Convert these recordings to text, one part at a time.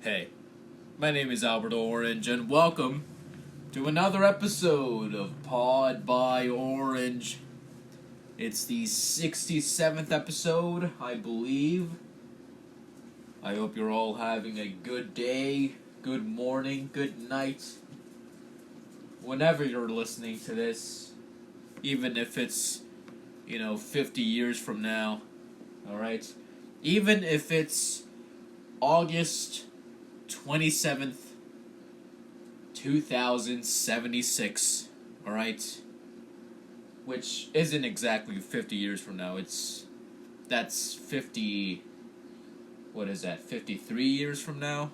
Hey, my name is Orange, and welcome to another episode of Pod.by.Orange. It's the 67th episode, I believe. I hope you're all having a good day, good morning, good night, whenever you're listening to this, even if it's, 50 years from now, alright? Even if it's August 27th, 2076, alright? Which isn't exactly 50 years from now. That's 50, what is that, 53 years from now?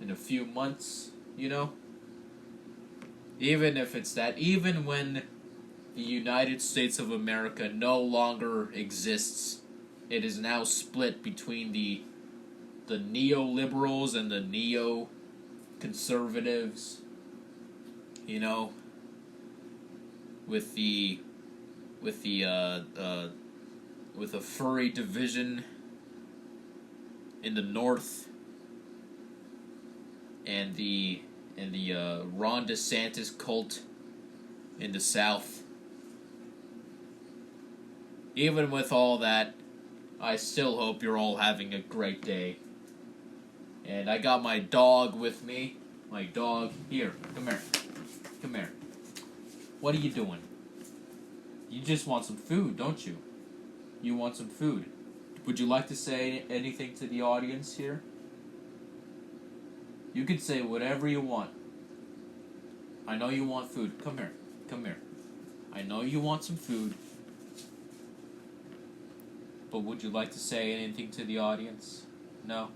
In a few months, Even if it's that, even when the United States of America no longer exists, it is now split between the neoliberals and the neo-conservatives, with a furry division in the north, and the Ron DeSantis cult in the south. Even with all that, I still hope you're all having a great day. And I got my dog with me. My dog. Here, come here. Come here. What are you doing? You just want some food, don't you? You want some food. Would you like to say anything to the audience here? You could say whatever you want. I know you want food. Come here. Come here. I know you want some food. But would you like to say anything to the audience? No?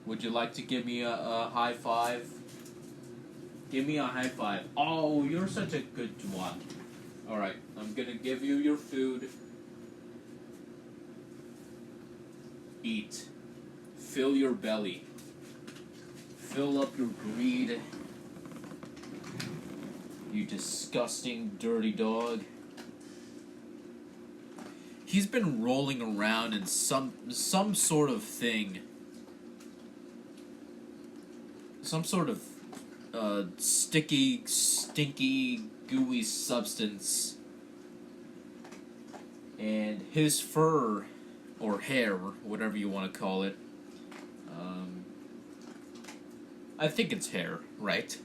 Would you like to give me a high five? Give me a high five. Oh, you're such a good twat. Alright, I'm gonna give you your food. Eat. Fill your belly. Fill up your greed. You disgusting, dirty dog. He's been rolling around in some sort of thing. Some sort of sticky, stinky, gooey substance. And his fur, or hair, whatever you want to call it, I think it's hair, right?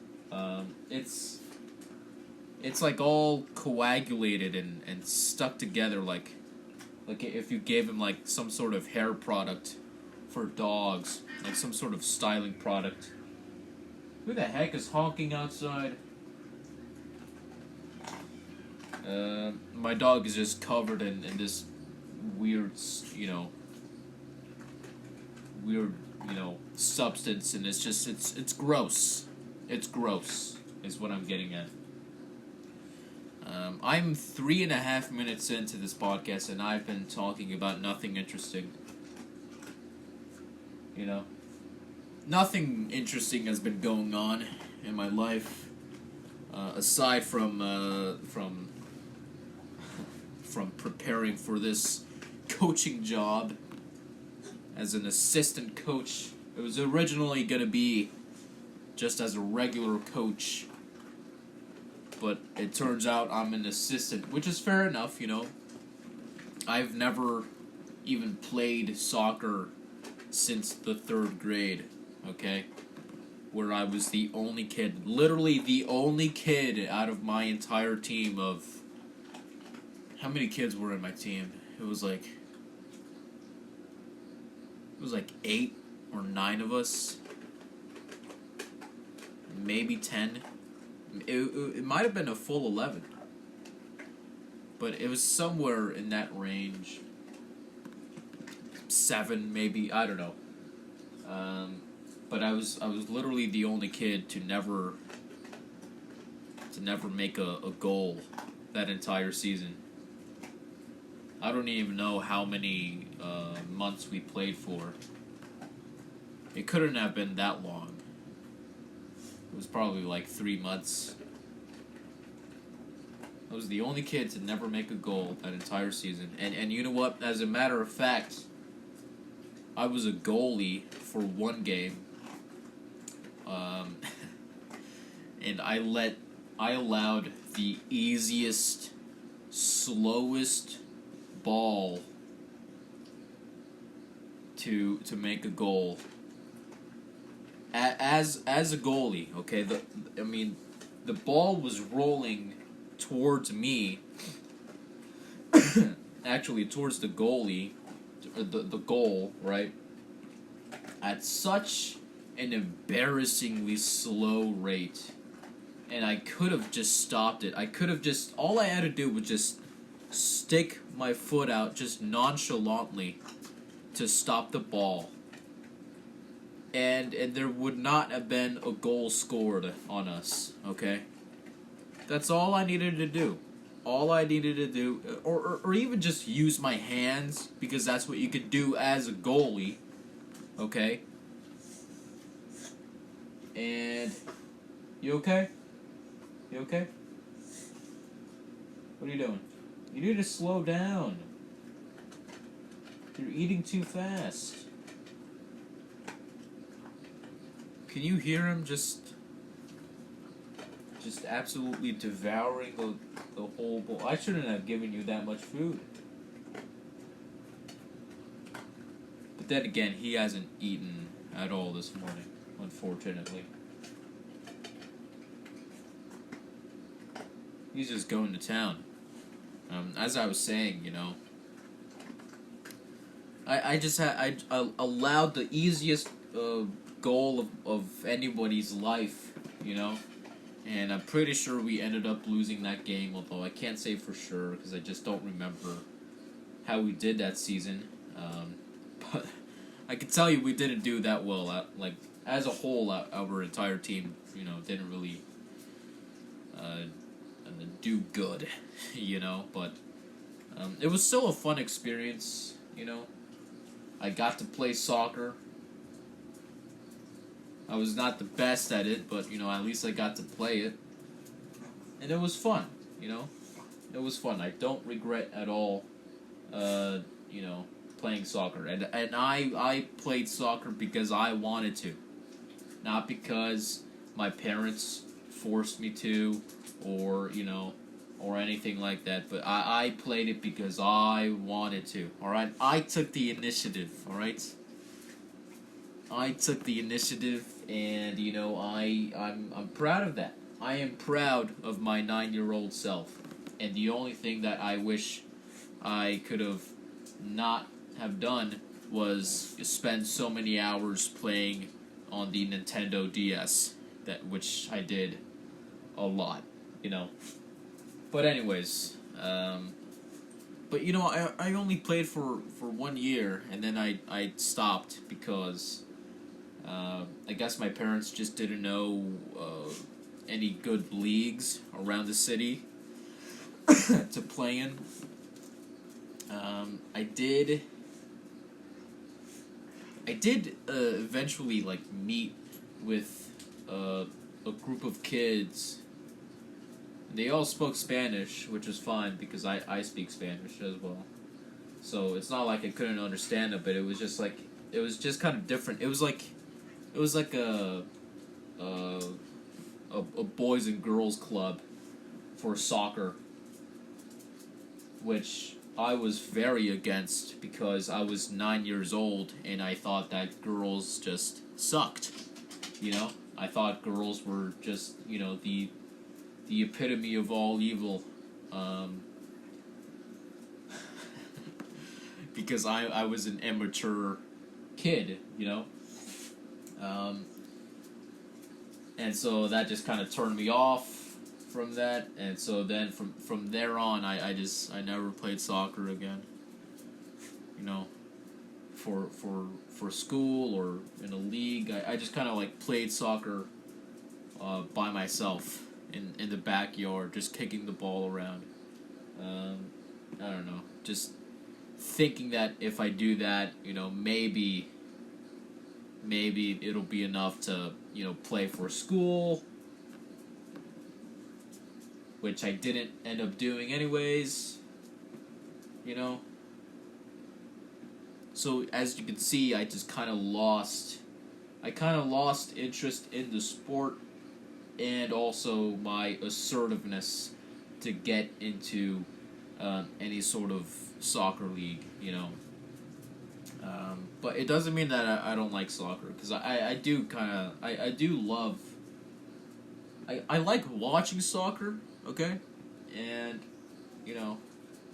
It's like all coagulated and stuck together like if you gave him like some sort of hair product for dogs, like some sort of styling product. Who the heck is honking outside? My dog is just covered in this weird, substance, and it's gross. It's gross, is what I'm getting at. I'm 3.5 minutes into this podcast, and I've been talking about nothing interesting. Nothing interesting has been going on in my life, aside from preparing for this coaching job as an assistant coach. It was originally going to be just as a regular coach, but it turns out I'm an assistant, which is fair enough, I've never even played soccer since the 3rd grade, okay? Where I was the only kid, literally the only kid out of my entire team of... How many kids were in my team? It was like 8 or 9 of us. Maybe 10. It might have been a full 11. But it was somewhere in that range. 7, maybe, I don't know. But I was literally the only kid to never make a goal that entire season. I don't even know how many months we played for. It couldn't have been that long. It was probably like 3 months. I was the only kid to never make a goal that entire season. And you know what? As a matter of fact, I was a goalie for one game, um, and I allowed the easiest, slowest ball to make a goal. As a goalie, okay, the ball was rolling towards me, actually towards the goalie, the goal, right? At such an embarrassingly slow rate, and I could have just stopped it. I could have just all I had to do was just stick my foot out just nonchalantly to stop the ball. And there would not have been a goal scored on us, okay? That's all I needed to do. All I needed to do, or even just use my hands, because that's what you could do as a goalie, okay? And, you okay? You okay? What are you doing? You need to slow down. You're eating too fast. Can you hear him just absolutely devouring the whole bowl? I shouldn't have given you that much food. But then again, he hasn't eaten at all this morning, unfortunately. He's just going to town. As I was saying, I allowed the easiest goal of anybody's life, and I'm pretty sure we ended up losing that game, although I can't say for sure because I just don't remember how we did that season. But I can tell you we didn't do that well. As a whole, our entire team, didn't really do good, But it was still a fun experience, I got to play soccer. I was not the best at it, but, at least I got to play it. And it was fun, It was fun. I don't regret at all, playing soccer. And I played soccer because I wanted to. Not because my parents forced me to, or, or anything like that. But I played it because I wanted to, alright? I took the initiative, alright? I took the initiative, and I'm proud of that. I am proud of my 9-year-old self, and the only thing that I wish I could have not have done was spend so many hours playing on the Nintendo DS, which I did a lot, But anyways, but I only played for 1 year, and then I stopped because. I guess my parents just didn't know any good leagues around the city to play in. I did eventually meet with a group of kids. They all spoke Spanish, which was fine because I speak Spanish as well. So it's not like I couldn't understand it, but it was just kind of different. It was like a boys and girls club for soccer, which I was very against because I was 9 years old and I thought that girls just sucked. I thought girls were just the epitome of all evil. Because I was an immature kid, and so that just kind of turned me off from that, and so then from there on, I never played soccer again. For school or in a league, I just kind of played soccer by myself in the backyard, just kicking the ball around. I don't know, just thinking that if I do that, maybe it'll be enough to, play for school, which I didn't end up doing anyways, So as you can see, I just kind of lost. I kind of lost interest in the sport, and also my assertiveness to get into any sort of soccer league, you know. But it doesn't mean that I don't like soccer, because I do kind of I do love. I like watching soccer, okay, and you know,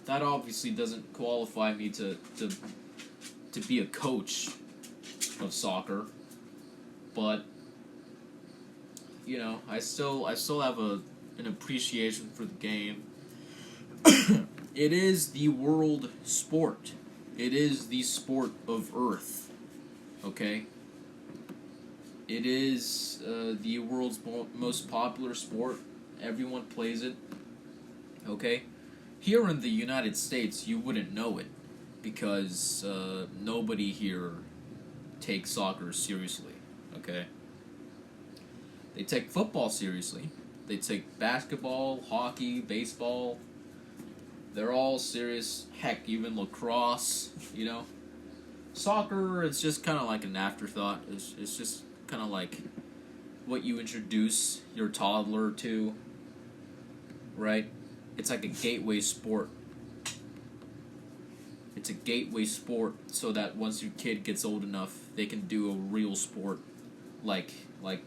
that obviously doesn't qualify me to be a coach of soccer, but you know, I still have an appreciation for the game. It is the world sport. It is the sport of Earth. Okay? It is the world's most popular sport. Everyone plays it. Okay? Here in the United States, you wouldn't know it because nobody here takes soccer seriously. Okay? They take football seriously. They take basketball, hockey, baseball. They're all serious. Heck, even lacrosse, you know. Soccer, it's just kind of like an afterthought. It's just kind of like what you introduce your toddler to, right? It's like a gateway sport. It's a gateway sport so that once your kid gets old enough, they can do a real sport like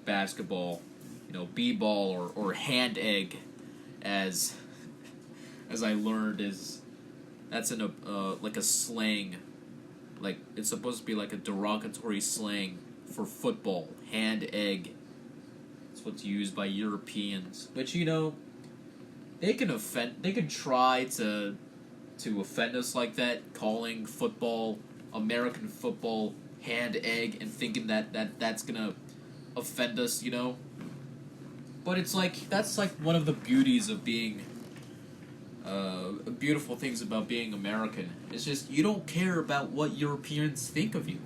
basketball, you know, b-ball or hand egg, as I learned that's in like a slang, like it's supposed to be like a derogatory slang for football. Hand egg. It's what's used by Europeans, which you know they can try to offend us like that, calling football, American football, hand egg, and thinking that's gonna offend us, you know. But it's like that's like one of the beauties of being beautiful things about being American. It's just you don't care about what Europeans think of you.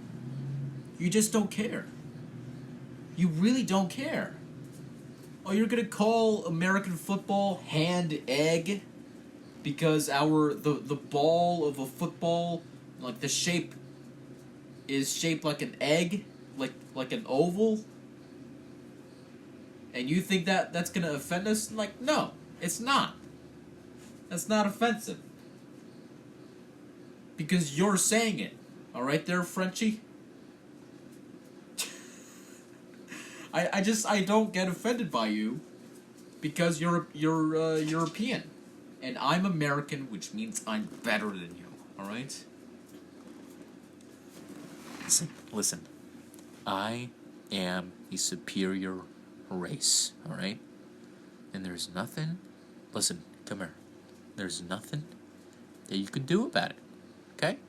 You just don't care. You really don't care. Oh, you're gonna call American football hand egg because the ball of a football, like the shape, is shaped like an egg, like an oval, and you think that's gonna offend us? Like, no, it's not. That's not offensive. Because you're saying it. Alright there, Frenchie? I don't get offended by you because you're European. And I'm American, which means I'm better than you. Alright? Listen. I am the superior race. Alright? And there's nothing... Listen, come here. There's nothing that you can do about it, okay?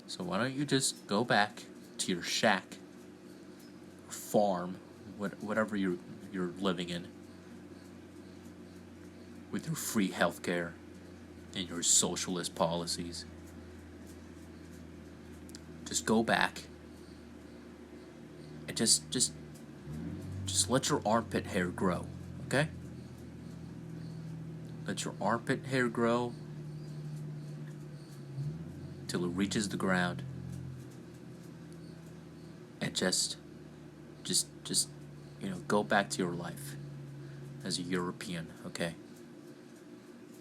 So why don't you just go back to your shack, or farm, whatever you're living in, with your free healthcare and your socialist policies. Just go back and just let your armpit hair grow, okay? Let your armpit hair grow till it reaches the ground, and just you know, go back to your life as a European, okay?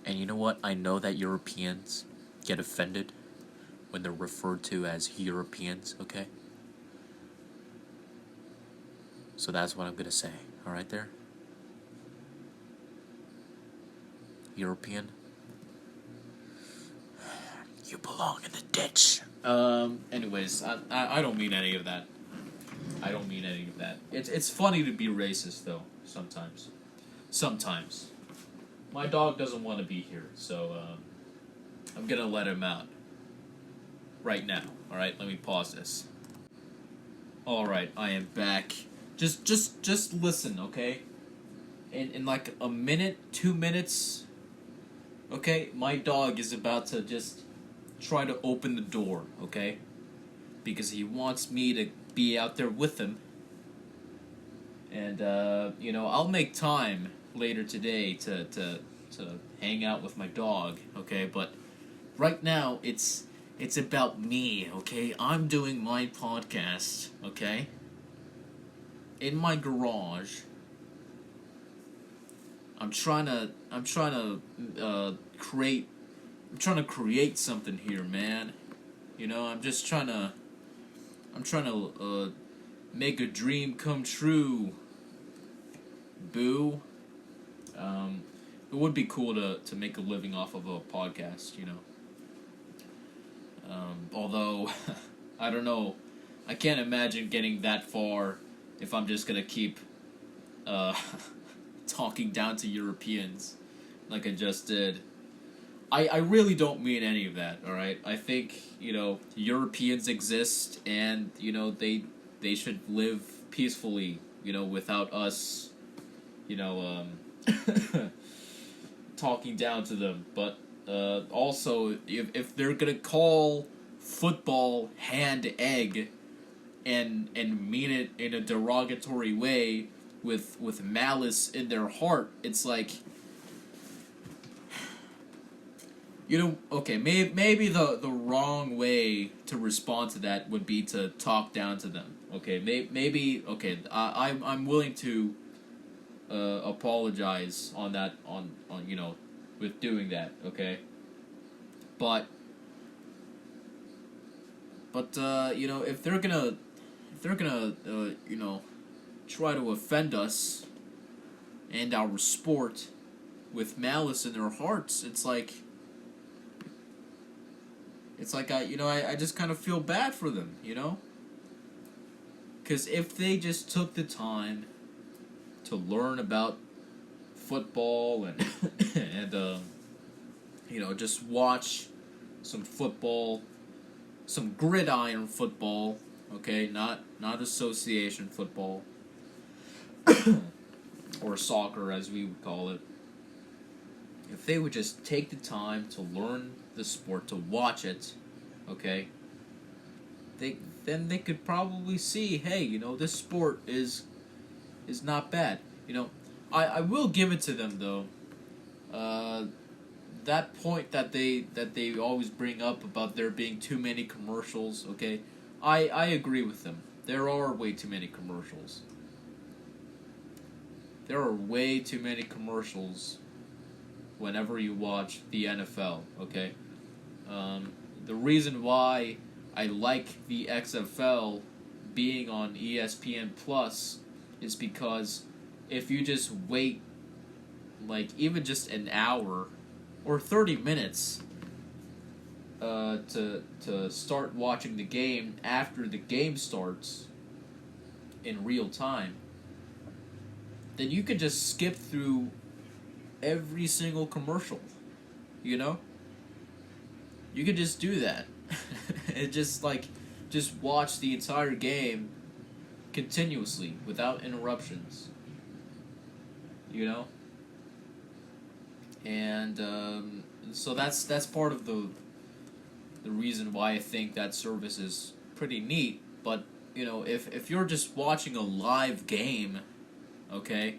And you know what? I know that Europeans get offended when they're referred to as Europeans, okay? So that's what I'm gonna say, alright there? European, you belong in the ditch. Anyways, I don't mean any of that. I don't mean any of that. It's funny to be racist, though, sometimes. Sometimes. My dog doesn't want to be here, so, I'm gonna let him out. Right now, alright? Let me pause this. Alright, I am back. Just listen, okay? In like a minute, 2 minutes... Okay, my dog is about to just try to open the door, okay? Because he wants me to be out there with him. And, you know, I'll make time later today to hang out with my dog, okay? But right now, it's It's about me, okay? I'm doing my podcast, okay? In my garage. I'm trying to create something here, man. You know, I'm trying to make a dream come true. Boo. It would be cool to make a living off of a podcast, you know. Although, I don't know, I can't imagine getting that far if I'm just gonna keep talking down to Europeans like I just did. I really don't mean any of that, alright? I think, you know, Europeans exist and, you know, they should live peacefully, you know, without us, you know, talking down to them. But also, if they're gonna call football hand-egg and mean it in a derogatory way with malice in their heart, it's like, you know, okay, maybe the wrong way to respond to that would be to talk down to them. Okay, maybe okay, I'm willing to apologize on that on you know, with doing that. Okay, but you know, if they're gonna you know, try to offend us and our sport with malice in their hearts, it's like I just kind of feel bad for them, you know? Because if they just took the time to learn about football and, and you know, just watch some football, some gridiron football, okay? Not association football, or soccer as we would call it. If they would just take the time to learn the sport, to watch it, okay, then they could probably see, hey, you know, this sport is not bad. You know, I will give it to them though. That point that they always bring up about there being too many commercials, okay, I agree with them. There are way too many commercials. There are way too many commercials whenever you watch the NFL, okay? The reason why I like the XFL being on ESPN Plus is because if you just wait, like, even just an hour or 30 minutes to start watching the game after the game starts in real time, then you could just skip through every single commercial, you know? You could just do that. And just watch the entire game continuously without interruptions, you know? And so that's part of the reason why I think that service is pretty neat. But, you know, if you're just watching a live game, okay,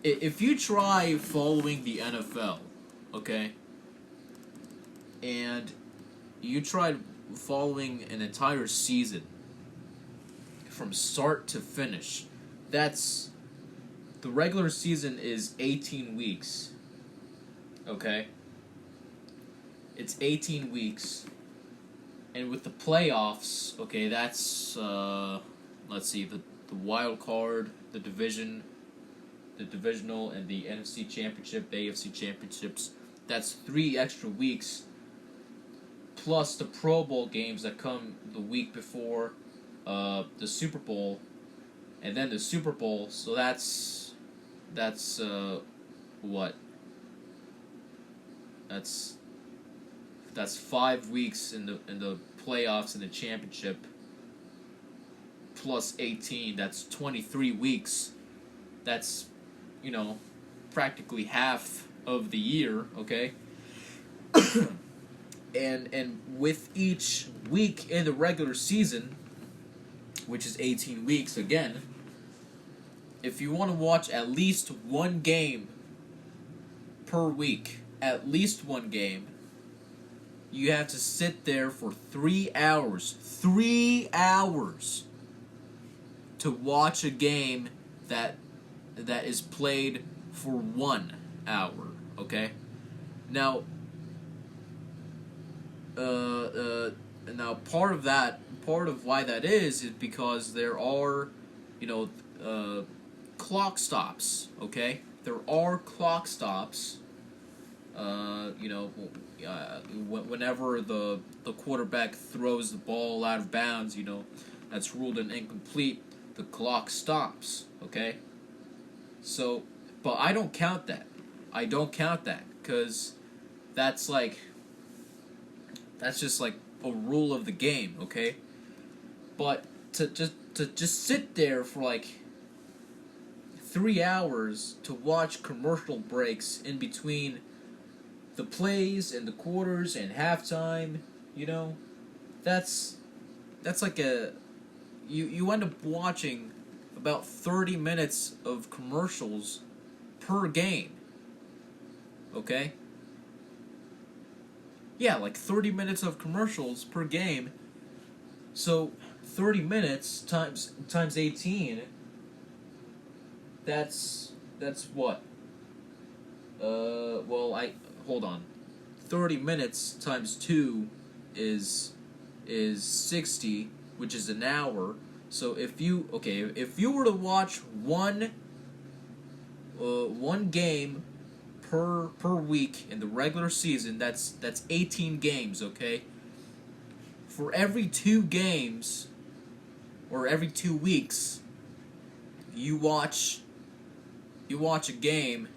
if you try following the NFL, okay, and you tried following an entire season from start to finish, the regular season is 18 weeks, okay? It's 18 weeks, and with the playoffs, okay, that's, let's see, the wild card, the divisional, and the NFC Championship, the AFC Championships, that's 3 extra weeks, plus the Pro Bowl games that come the week before the Super Bowl, and then the Super Bowl. So that's what? That's 5 weeks in the playoffs and the championship, plus 18. That's 23 weeks. That's, you know, practically half of the year. Okay. And with each week in the regular season, which is 18 weeks again, if you want to watch at least one game per week, at least one game, you have to sit there for 3 hours. 3 hours to watch a game that is played for 1 hour, okay? Now, now part of why that is because there are, clock stops, okay? There are clock stops, whenever the quarterback throws the ball out of bounds, that's ruled an incomplete, the clock stops, okay? So, but I don't count that. I don't count that, because that's just like a rule of the game, okay? But to just sit there for like 3 hours to watch commercial breaks in between the plays and the quarters and halftime, that's like you end up watching about 30 minutes of commercials per game. Okay? Yeah, like 30 minutes of commercials per game. So 30 minutes times 18, that's what? Hold on. 30 minutes times 2 is 60, which is an hour. So if you were to watch one game per week in the regular season, that's 18 games, okay? For every 2 games or every 2 weeks, you watch a game,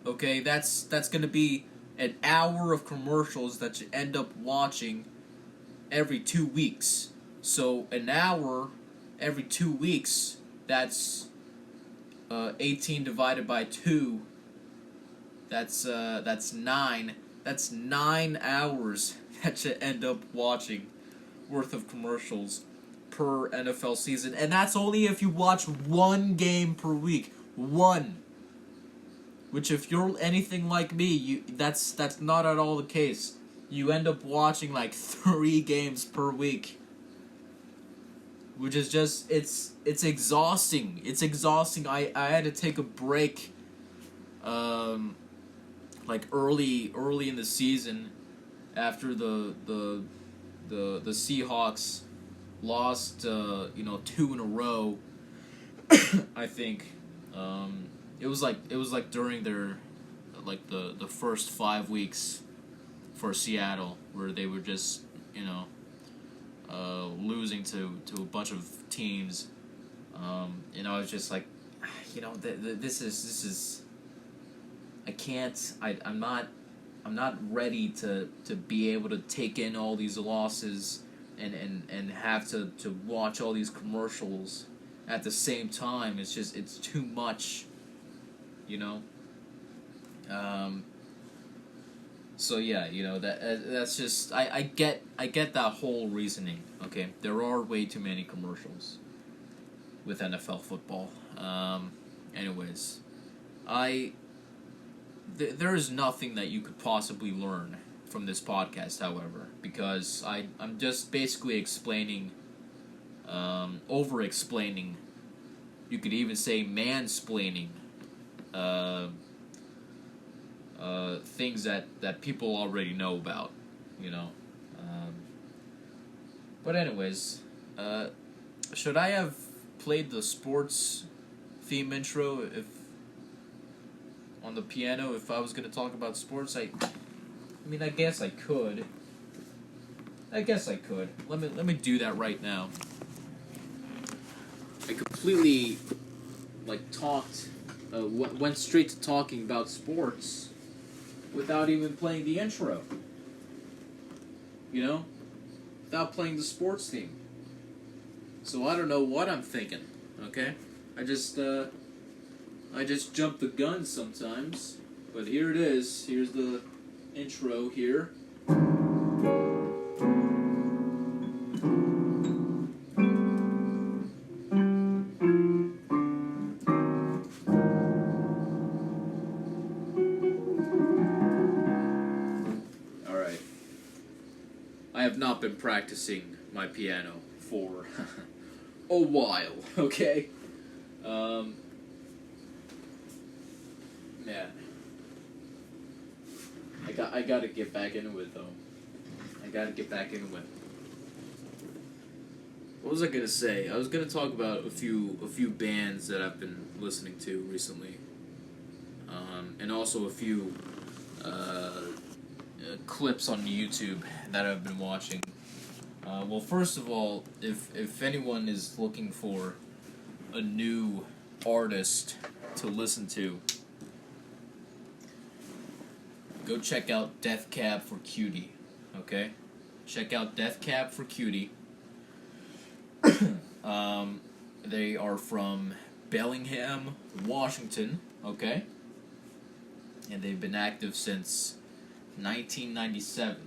okay? That's going to be an hour of commercials that you end up watching every 2 weeks. So an hour every 2 weeks, that's 18 divided by 2. That's 9. That's 9 hours that you end up watching worth of commercials per NFL season, and that's only if you watch one game per week. One. Which, if you're anything like me, that's not at all the case. You end up watching like 3 games per week, which is just it's exhausting. It's exhausting. I had to take a break, like early in the season, after the Seahawks lost 2 in a row. I think it was like during their the first 5 weeks for Seattle, where they were just losing to a bunch of teams, and I was just like, this is I can't. I'm not ready to be able to take in all these losses and have to watch all these commercials at the same time. It's too much, So yeah, that's just I get that whole reasoning. Okay, there are way too many commercials with NFL football. Anyways, there is nothing that you could possibly learn from this podcast, however, because I'm just basically explaining, over-explaining, you could even say mansplaining, things that people already know about, But anyways, should I have played the sports theme intro on the piano if I was going to talk about sports? I guess I could. Let me do that right now. I completely talked, went straight to talking about sports without even playing the intro. Without playing the sports theme. So I don't know what I'm thinking. Okay, I just jump the gun sometimes, but here it is. Here's the intro here. Alright. been practicing my piano for a while, okay? Man. I gotta get back into it, though. I gotta get back into it. What was I gonna say? I was gonna talk about a few bands that I've been listening to recently, and also a few clips on YouTube that I've been watching. Well, first of all, if anyone is looking for a new artist to listen to, go check out Death Cab for Cutie. Okay, check out Death Cab for Cutie. They are from Bellingham, Washington, okay? And they've been active since 1997.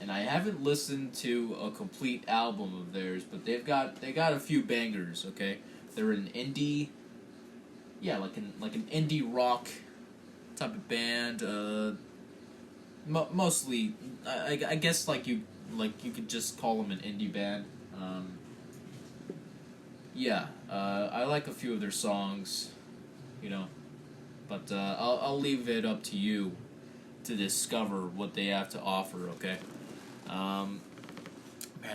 And I haven't listened to a complete album of theirs, but they got a few bangers, okay? They're an indie, like an indie rock type of band. Mostly, I guess you could just call them an indie band. I like a few of their songs, but I'll leave it up to you to discover what they have to offer. Okay, man,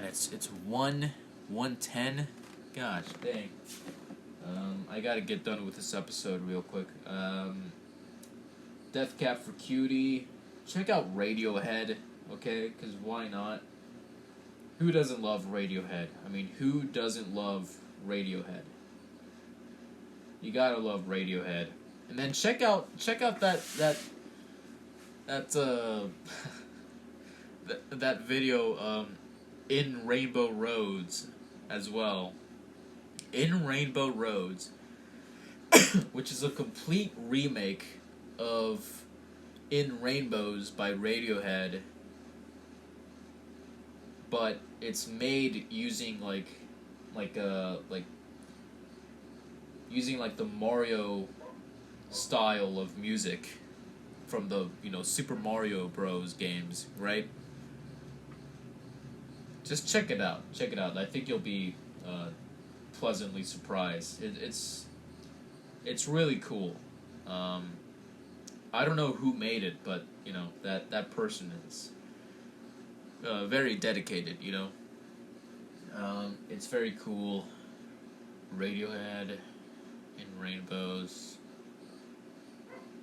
it's 1:10. Gosh dang. I gotta get done with this episode real quick. Death Cab for Cutie. Check out Radiohead. Okay, because why not? Who doesn't love Radiohead? I mean, who doesn't love Radiohead? You gotta love Radiohead. And then check out that that video In Rainbow Roads as well. In Rainbow Roads, which is a complete remake of In Rainbows by Radiohead, but it's made using using the Mario style of music from the Super Mario Bros. Games, right? Just check it out. I think you'll be pleasantly surprised. It's really cool. I don't know who made it, but that person is very dedicated. It's very cool. Radiohead in Rainbows.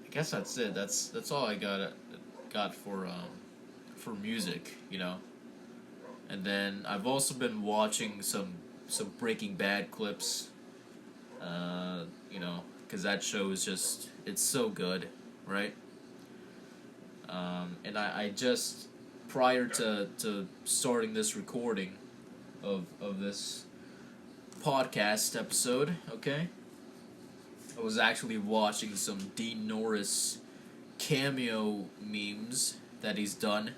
I guess that's it. That's all I got for music, And then I've also been watching some Breaking Bad clips. Because that show is it's so good, right? And I just, prior to starting this recording of this podcast episode, okay, I was actually watching some Dean Norris cameo memes that he's done,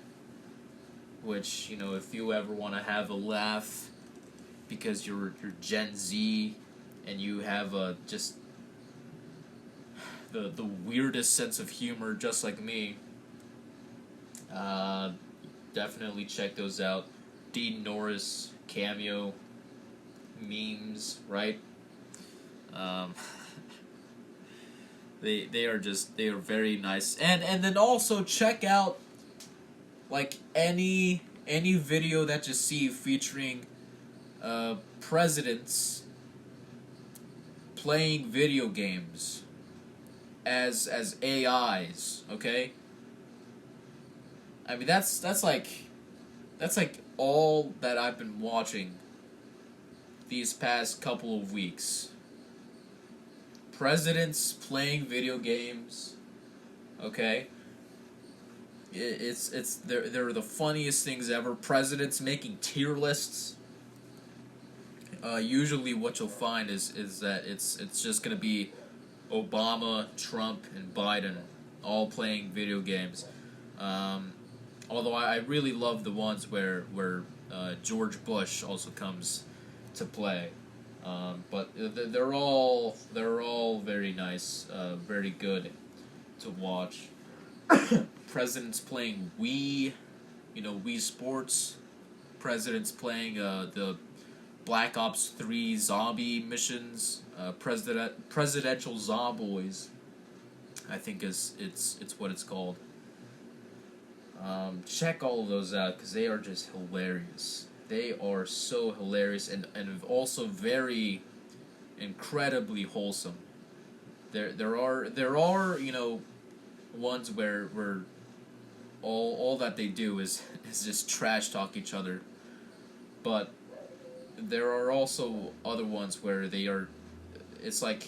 which, if you ever want to have a laugh because you're Gen Z and you have just the weirdest sense of humor just like me, definitely check those out. Dean Norris cameo memes, right? They are very nice, and then also check out any video that you see featuring presidents playing video games as AIs, okay? I mean that's all that I've been watching these past couple of weeks. Presidents playing video games, okay? They're the funniest things ever. Presidents making tier lists. Usually what you'll find is that it's just gonna be Obama, Trump, and Biden all playing video games. Although I really love the ones where George Bush also comes to play. But they're all very nice, very good to watch. Presidents playing Wii, Wii Sports. presidents playing the Black Ops 3 zombie missions, presidential zomboys, I think it's what it's called. Check all of those out because they are just hilarious. They are so hilarious and also very incredibly wholesome. There are ones where all that they do is just trash talk each other, but there are also other ones where they are. It's like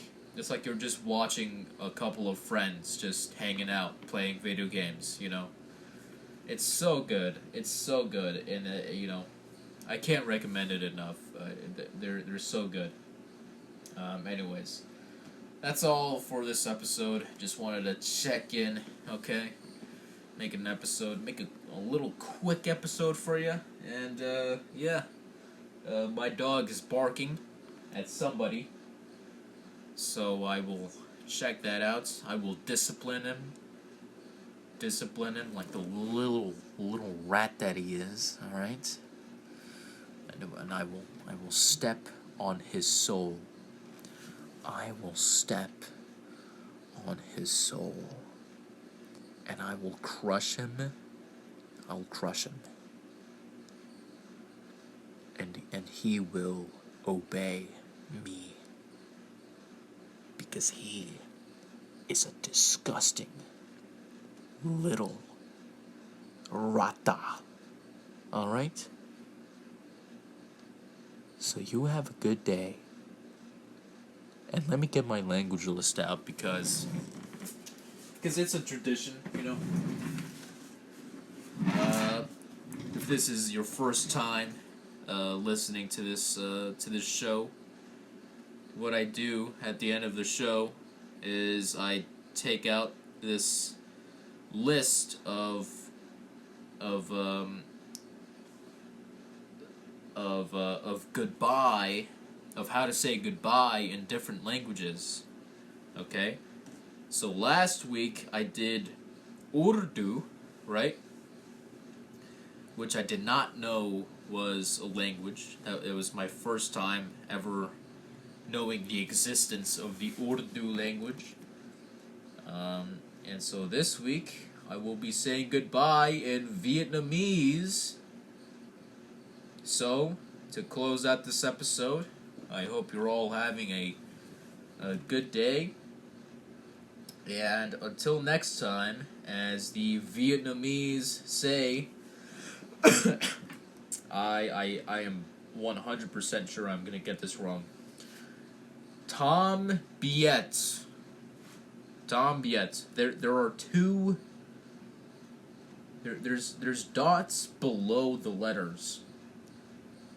you're just watching a couple of friends just hanging out playing video games. It's so good. It's so good, and I can't recommend it enough. They're so good. Anyways, that's all for this episode. Just wanted to check in, okay? Make an episode, make a little quick episode for you, and yeah. My dog is barking at somebody, so I will check that out. I will discipline him like the little rat that he is. All right, and I will step on his soul. I will step on his soul, and I will crush him. I'll crush him. And he will obey me because he is a disgusting little rata. Alright? So you have a good day. And let me get my language list out because it's a tradition, If this is your first time listening to this show, what I do at the end of the show is I take out this list of goodbye, of how to say goodbye in different languages. Okay, so last week I did Urdu, right? Which I did not know was a language. It was my first time ever knowing the existence of the Urdu language. And so this week, I will be saying goodbye in Vietnamese. So, to close out this episode, I hope you're all having a good day. And until next time, as the Vietnamese say, I am 100% sure I'm gonna get this wrong. Tom Biet. There are two. There's dots below the letters.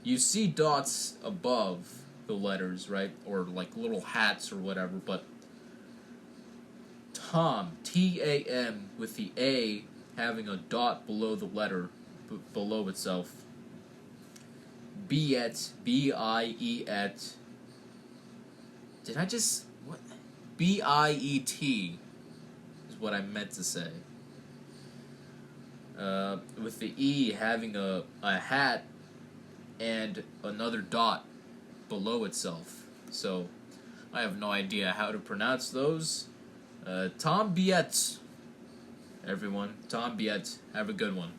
You see dots above the letters, right? Or like little hats or whatever. But Tom, T-A-M, with the A having a dot below the letter, below itself. Biet, B-I-E-Et. Did I just... what? B-I-E-T is what I meant to say. With the E having a hat and another dot below itself. So, I have no idea how to pronounce those. Tom Biet. Everyone, Tom Biet. Have a good one.